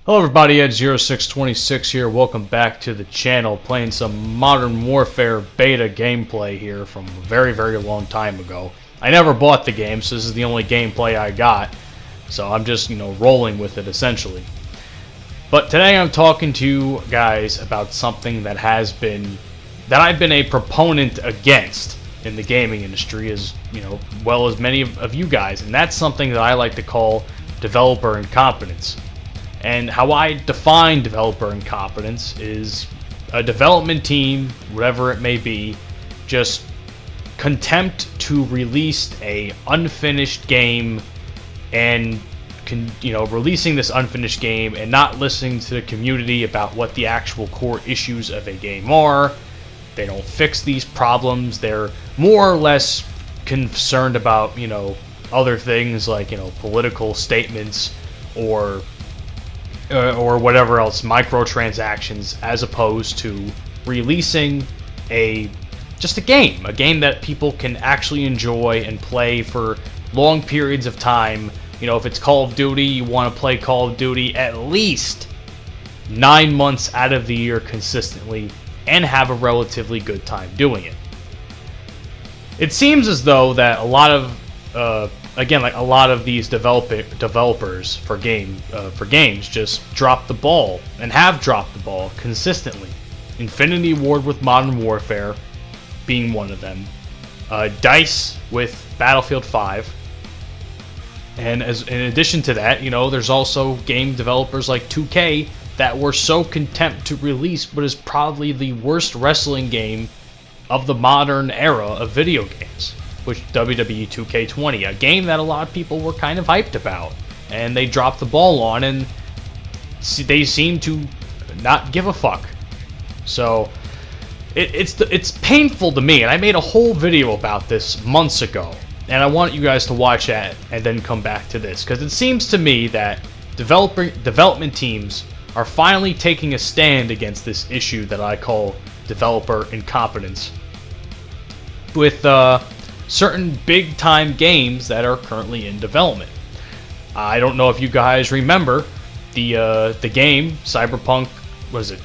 Hello everybody, Ed0626 here. Welcome back to the channel, playing some Modern Warfare beta gameplay here from a very long time ago. I never bought the game, so this is the only gameplay I got. So I'm just, rolling with it essentially. But today I'm talking to you guys about something that I've been a proponent against in the gaming industry, as well as many of you guys, and that's something that I like to call developer incompetence. And how I define developer incompetence is a development team, whatever it may be, just contempt to release a unfinished game and releasing this unfinished game and not listening to the community about what the actual core issues of a game are. They don't fix these problems. They're more or less concerned about, other things like, political statements or whatever else, microtransactions, as opposed to releasing a game that people can actually enjoy and play for long periods of time. If it's Call of Duty, you want to play Call of Duty at least 9 months out of the year consistently and have a relatively good time doing it. It seems as though that a lot of these developers for games just drop the ball and have dropped the ball consistently. Infinity Ward with Modern Warfare being one of them. DICE with Battlefield 5. And in addition to that, there's also game developers like 2K that were so content to release what is probably the worst wrestling game of the modern era of video games, which WWE 2K20, a game that a lot of people were kind of hyped about, and they dropped the ball on, and they seem to not give a fuck. So it's painful to me, and I made a whole video about this months ago, and I want you guys to watch that and then come back to this, because it seems to me that development teams are finally taking a stand against this issue that I call developer incompetence with certain big-time games that are currently in development. I don't know if you guys remember the game Cyberpunk. Was it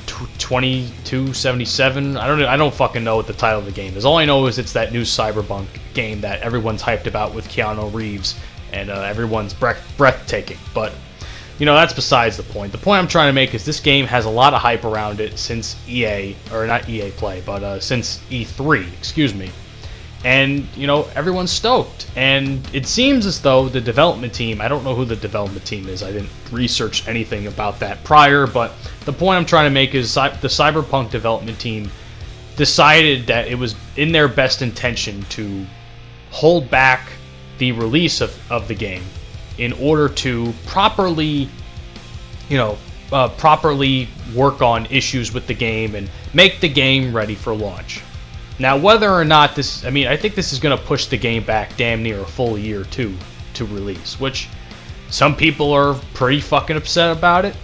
2277? I don't fucking know what the title of the game is. All I know is it's that new Cyberpunk game that everyone's hyped about with Keanu Reeves, and everyone's breathtaking. But that's besides the point. The point I'm trying to make is this game has a lot of hype around it since since E3, excuse me. And, everyone's stoked. And it seems as though the development team, I don't know who the development team is, I didn't research anything about that prior, but the point I'm trying to make is the Cyberpunk development team decided that it was in their best intention to hold back the release of the game in order to properly work on issues with the game and make the game ready for launch. Now, whether or not I think this is going to push the game back damn near a full year to release, which some people are pretty fucking upset about it.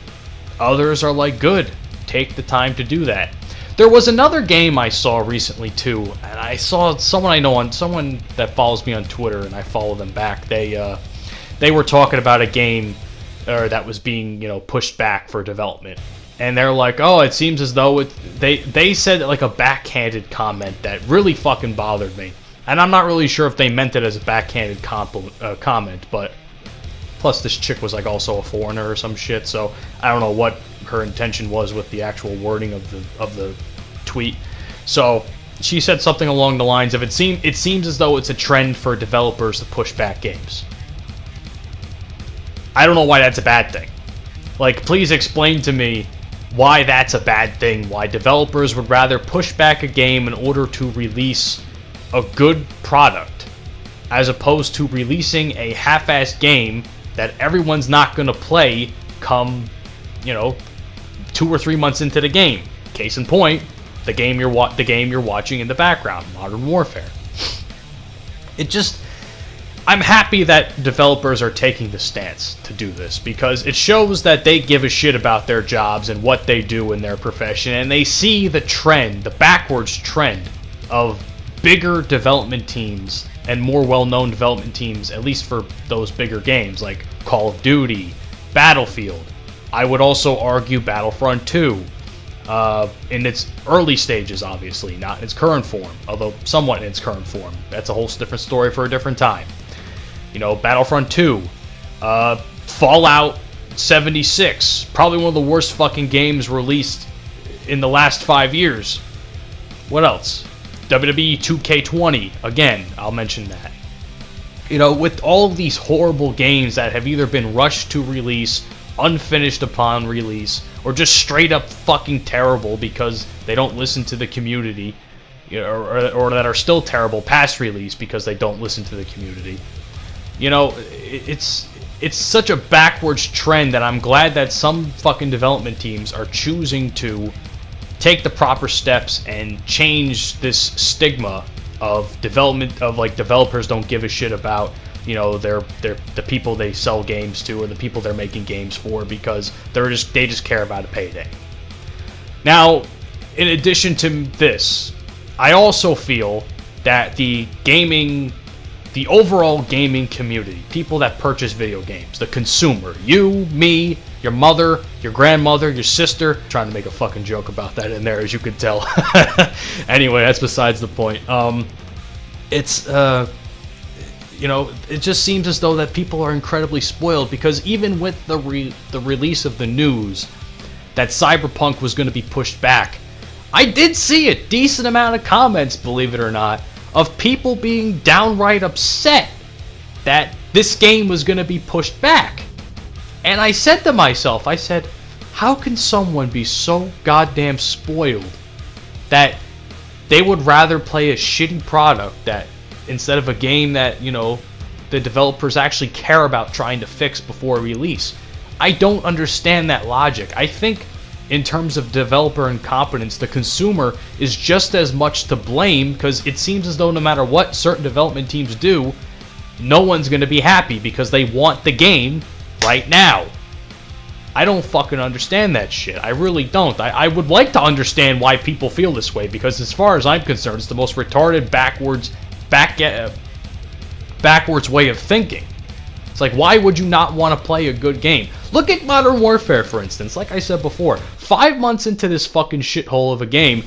Others are like, good, take the time to do that. There was another game I saw recently too, and I saw someone that follows me on Twitter, and I follow them back. They were talking about a game that was being pushed back for development. And they're like, oh, it seems as though they said like a backhanded comment that really fucking bothered me. And I'm not really sure if they meant it as a backhanded comment, but plus this chick was like also a foreigner or some shit, so I don't know what her intention was with the actual wording of the tweet. So she said something along the lines of, it seems as though it's a trend for developers to push back games. I don't know why that's a bad thing. Like, please explain to me why that's a bad thing, why developers would rather push back a game in order to release a good product, as opposed to releasing a half-assed game that everyone's not going to play come, 2 or 3 months into the game. Case in point, the game you're watching in the background, Modern Warfare. I'm happy that developers are taking the stance to do this, because it shows that they give a shit about their jobs and what they do in their profession, and they see the trend, the backwards trend of bigger development teams and more well-known development teams, at least for those bigger games like Call of Duty, Battlefield, I would also argue Battlefront 2, in its early stages, obviously, not in its current form, although somewhat in its current form. That's a whole different story for a different time. You know, Battlefront 2, Fallout 76, probably one of the worst fucking games released in the last 5 years. What else? WWE 2K20, again, I'll mention that. You know, with all of these horrible games that have either been rushed to release, unfinished upon release, or just straight up fucking terrible because they don't listen to the community, or that are still terrible past release because they don't listen to the community. You know, it's such a backwards trend that I'm glad that some fucking development teams are choosing to take the proper steps and change this stigma of development, of like developers don't give a shit about, you know, the people they sell games to or the people they're making games for, because they just care about a payday. Now, in addition to this, I also feel that the overall gaming community, people that purchase video games, the consumer, you, me, your mother, your grandmother, your sister, trying to make a fucking joke about that in there, as you could tell. Anyway, that's besides the point. You know, it just seems as though that people are incredibly spoiled, because even with the release of the news that Cyberpunk was going to be pushed back, I did see a decent amount of comments, believe it or not, of people being downright upset that this game was going to be pushed back. And I said to myself, I said, how can someone be so goddamn spoiled that they would rather play a shitty product that, instead of a game that, you know, the developers actually care about trying to fix before release? I don't understand that logic. I think in terms of developer incompetence, the consumer is just as much to blame, because it seems as though no matter what certain development teams do, no one's going to be happy because they want the game right now. I don't fucking understand that shit. I really don't. I would like to understand why people feel this way, because as far as I'm concerned, it's the most retarded, backwards way of thinking. It's like, why would you not want to play a good game? Look at Modern Warfare, for instance. Like I said before, 5 months into this fucking shithole of a game,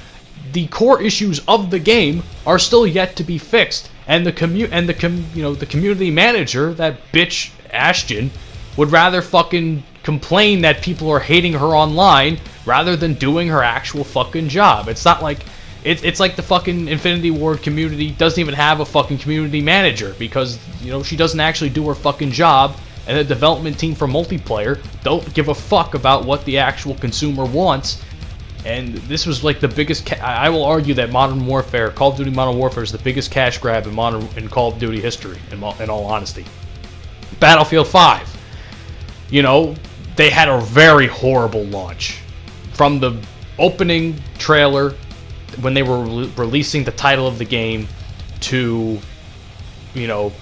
the core issues of the game are still yet to be fixed, and the community manager, that bitch Ashton, would rather fucking complain that people are hating her online rather than doing her actual fucking job. It's not like it's like the fucking Infinity Ward community doesn't even have a fucking community manager, because, you know, she doesn't actually do her fucking job, and the development team for multiplayer don't give a fuck about what the actual consumer wants. And this was like the biggest I will argue that Modern Warfare, Call of Duty Modern Warfare, is the biggest cash grab in Call of Duty history, in all honesty. Battlefield 5, you know, they had a very horrible launch. From the opening trailer, when they were releasing the title of the game, to, you know,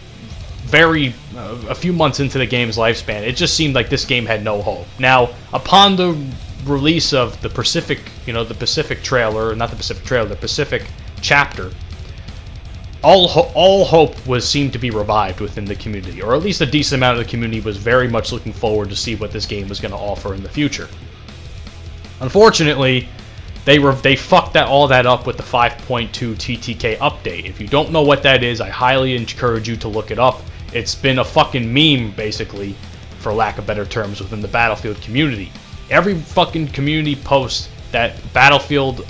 a few months into the game's lifespan, it just seemed like this game had no hope. Now, upon the release of the Pacific chapter, all hope seemed to be revived within the community, or at least a decent amount of the community was very much looking forward to see what this game was going to offer in the future. Unfortunately, they fucked all that up with the 5.2 TTK update. If you don't know what that is, I highly encourage you to look it up. It's been a fucking meme, basically, for lack of better terms, within the Battlefield community. Every fucking community post that Battlefield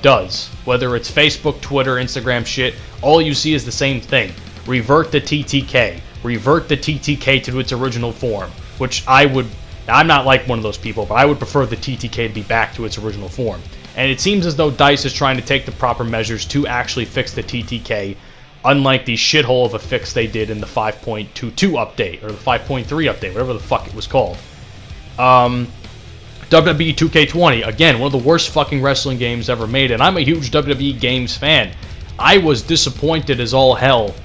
does, whether it's Facebook, Twitter, Instagram shit, all you see is the same thing. Revert the TTK. Revert the TTK to its original form. Which I'm not like one of those people, but I would prefer the TTK to be back to its original form. And it seems as though DICE is trying to take the proper measures to actually fix the TTK, unlike the shithole of a fix they did in the 5.22 update, or the 5.3 update, whatever the fuck it was called. WWE 2K20, again, one of the worst fucking wrestling games ever made, and I'm a huge WWE games fan. I was disappointed as all hell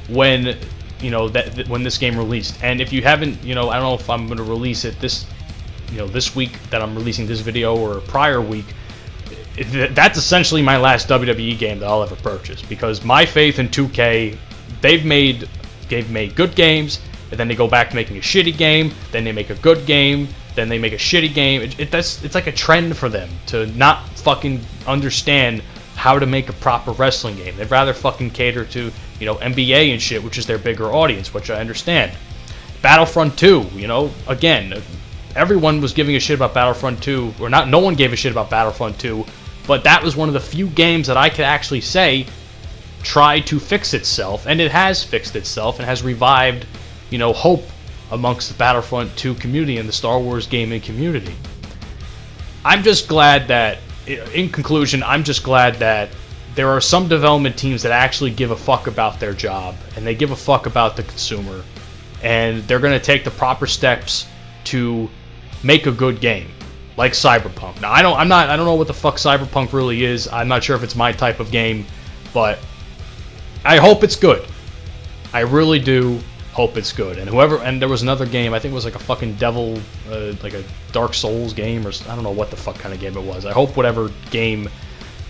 when, you know, when this game released. And if you haven't, you know, I don't know if I'm going to release it this week that I'm releasing this video, or a prior week. That's essentially my last WWE game that I'll ever purchase, because my faith in 2K, they've made good games, and then they go back to making a shitty game, then they make a good game, then they make a shitty game. It's like a trend for them to not fucking understand how to make a proper wrestling game. They'd rather fucking cater to, you know, NBA and shit, which is their bigger audience, which I understand. Battlefront 2, you know, again, everyone was giving a shit about Battlefront 2, or not, no one gave a shit about Battlefront 2, but that was one of the few games that I could actually say tried to fix itself, and it has fixed itself and has revived, you know, hope amongst the Battlefront 2 community and the Star Wars gaming community. I'm just glad that, in conclusion, I'm just glad that there are some development teams that actually give a fuck about their job, and they give a fuck about the consumer, and they're going to take the proper steps to make a good game, like Cyberpunk. Now, I don't know what the fuck Cyberpunk really is. I'm not sure if it's my type of game, but I hope it's good. I really do hope it's good. And there was another game, I think it was like a fucking devil, like a Dark Souls game, or I don't know what the fuck kind of game it was. I hope whatever game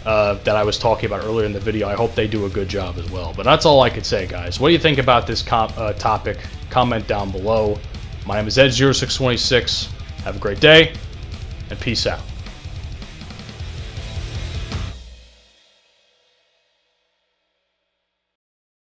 that I was talking about earlier in the video, I hope they do a good job as well. But that's all I could say, guys. What do you think about this topic? Comment down below. My name is Ed0626. Have a great day, and peace out.